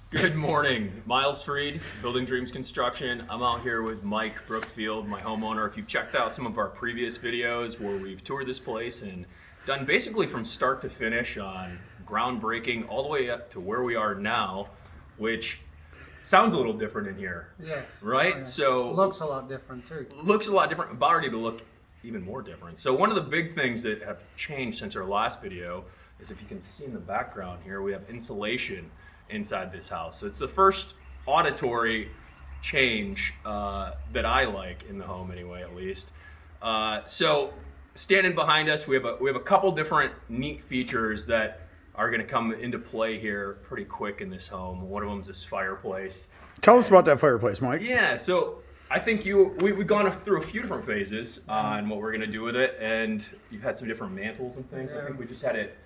Good morning, Miles Freed, Building Dreams Construction. I'm out here with Mike Brookfield, my homeowner. If you've checked out some of our previous videos where we've toured this place and done basically from start to finish on groundbreaking all the way up to where we are now, which sounds a little different in here. Yes. Right? Oh, yeah. So Looks a lot different too. looks a lot different, about ready to look even more different. So one of the big things that have changed since our last video is, if you can see in the background here, we have insulation inside this house. So it's the first auditory change that I like in the home, anyway, at least. So standing behind us, we have a couple different neat features that are going to come into play here pretty quick in this home. One of them is this fireplace. Tell us about that fireplace, Mike. Yeah, so I think we've gone through a few different phases on what we're going to do with it, and you've had some different mantles and things. I think we just had it.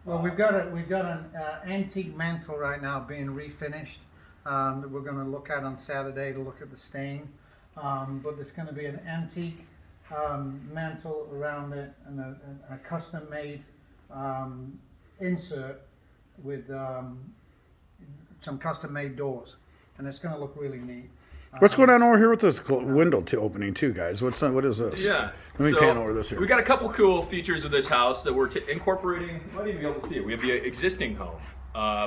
Well, we've got an antique mantle right now being refinished that we're going to look at on Saturday to look at the stain. But there's going to be an antique mantle around it and a custom-made insert with some custom-made doors, and it's going to look really neat. What's going on over here with this window opening too, guys? What is this? Yeah. Let me pan over this here. We got a couple cool features of this house that we're incorporating. You might even be able to see it. We have the existing home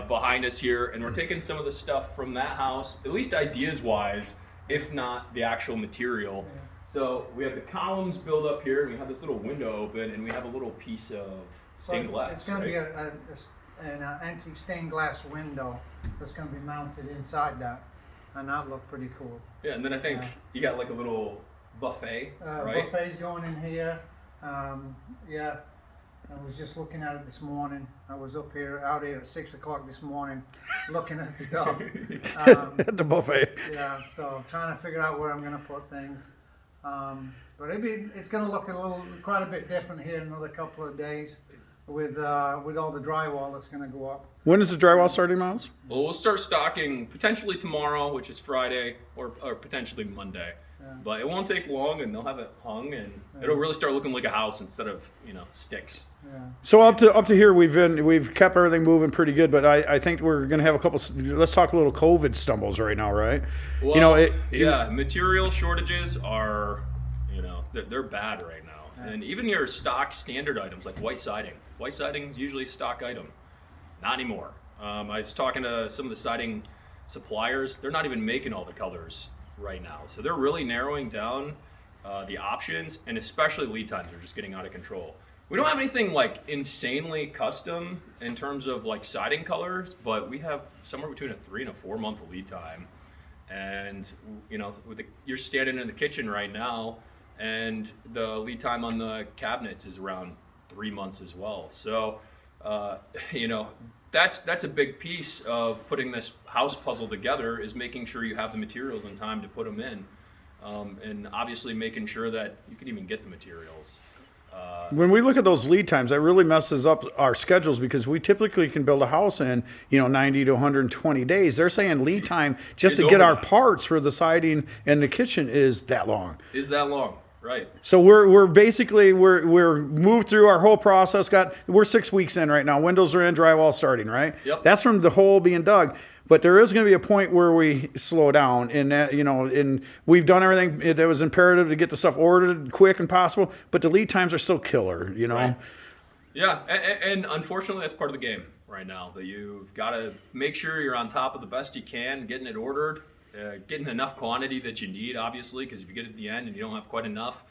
behind us here, and we're taking some of the stuff from that house, at least ideas-wise, if not the actual material. So we have the columns built up here, and we have this little window open, and we have a little piece of stained glass. It's going to be an antique stained glass window that's going to be mounted inside that, and that look pretty cool. Yeah, and then I think you got like a little buffet, right? Buffet's going in here. Yeah, I was just looking at it this morning. I was out here at 6 o'clock this morning looking at stuff. The buffet. Yeah, so trying to figure out where I'm going to put things. But it's going to look quite a bit different here in another couple of days with all the drywall that's going to go up. When is the drywall starting, Miles? Well, we'll start stocking potentially tomorrow, which is Friday, or potentially Monday. Yeah. But it won't take long, and they'll have it hung, and it'll really start looking like a house instead of sticks. Yeah. So up to here, we've kept everything moving pretty good, but I think we're going to have a couple. Let's talk a little COVID stumbles right now, right? Well, material shortages are, they're bad right now, and even your stock standard items like white siding. White siding is usually a stock item. Not anymore. I was talking to some of the siding suppliers. They're not even making all the colors right now. So they're really narrowing down the options, and especially lead times are just getting out of control. We don't have anything like insanely custom in terms of like siding colors, but we have somewhere between a 3 and a 4 month lead time. And you're standing in the kitchen right now, and the lead time on the cabinets is around 3 months as well. So that's a big piece of putting this house puzzle together, is making sure you have the materials in time to put them in, and obviously making sure that you can even get the materials. When we look at those lead times, that really messes up our schedules, because we typically can build a house in 90 to 120 days. They're saying lead time just to get our parts for the siding and the kitchen is that long. Is that long? Right. So we're basically moved through our whole process. We're 6 weeks in right now. Windows are in, drywall starting, right? Yep. That's from the hole being dug. But there is going to be a point where we slow down, and that, and we've done everything that was imperative to get the stuff ordered quick and possible. But the lead times are still killer, Right. Yeah, and unfortunately, that's part of the game right now. That you've got to make sure you're on top of the best you can, getting it ordered. Getting enough quantity that you need, obviously, because if you get at the end and you don't have quite enough,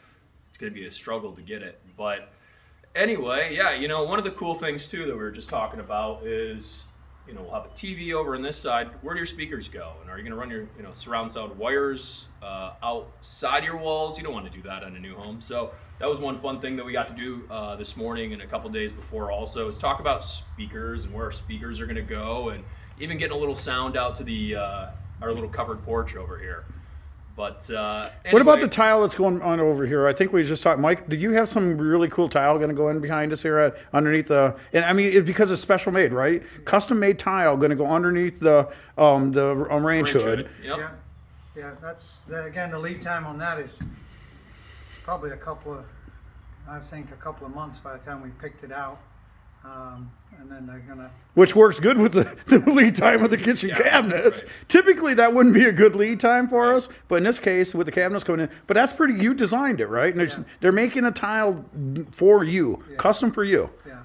it's going to be a struggle to get it. But anyway, yeah, one of the cool things too that we were just talking about is, we'll have a TV over on this side. Where do your speakers go? And are you going to run your, surround sound wires outside your walls? You don't want to do that on a new home. So that was one fun thing that we got to do this morning and a couple days before also, is talk about speakers and where our speakers are going to go, and even getting a little sound out to the our little covered porch over here. But anyway. What about the tile that's going on over here? I think we just talked, Mike, did you have some really cool tile going to go in behind us here underneath the, and I mean, because it's special made, right? Custom made tile going to go underneath the range hood. Yep. Yeah, again, the lead time on that is probably a couple of months by the time we picked it out. and then they're gonna. Which works good with the lead time of the kitchen cabinets. right. Typically, that wouldn't be a good lead time for us, but in this case, with the cabinets coming in, but that's pretty. You designed it, right? And they're making a tile for you, custom for you. Yeah,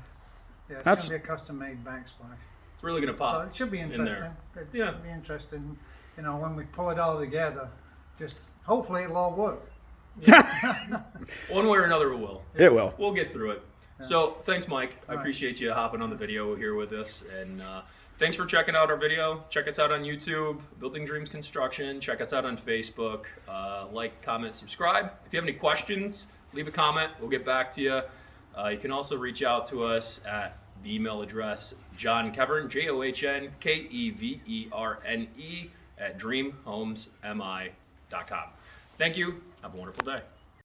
it's That's- gonna be a custom-made backsplash. It's really going to So pop. it should be in interesting. there. It Yeah. should be interesting. You know, when we pull it all together, just hopefully it'll all work. One way or another, it will. It will. We'll get through it. So thanks, Mike. I right. appreciate you hopping on the video here with us. And thanks for checking out our video. Check us out on YouTube, Building Dreams Construction. Check us out on Facebook. Like, comment, subscribe. If you have any questions, leave a comment. We'll get back to you. You can also reach out to us at the email address johnkeverne, JOHNKEVERNE @dreamhomesmi.com. Thank you. Have a wonderful day.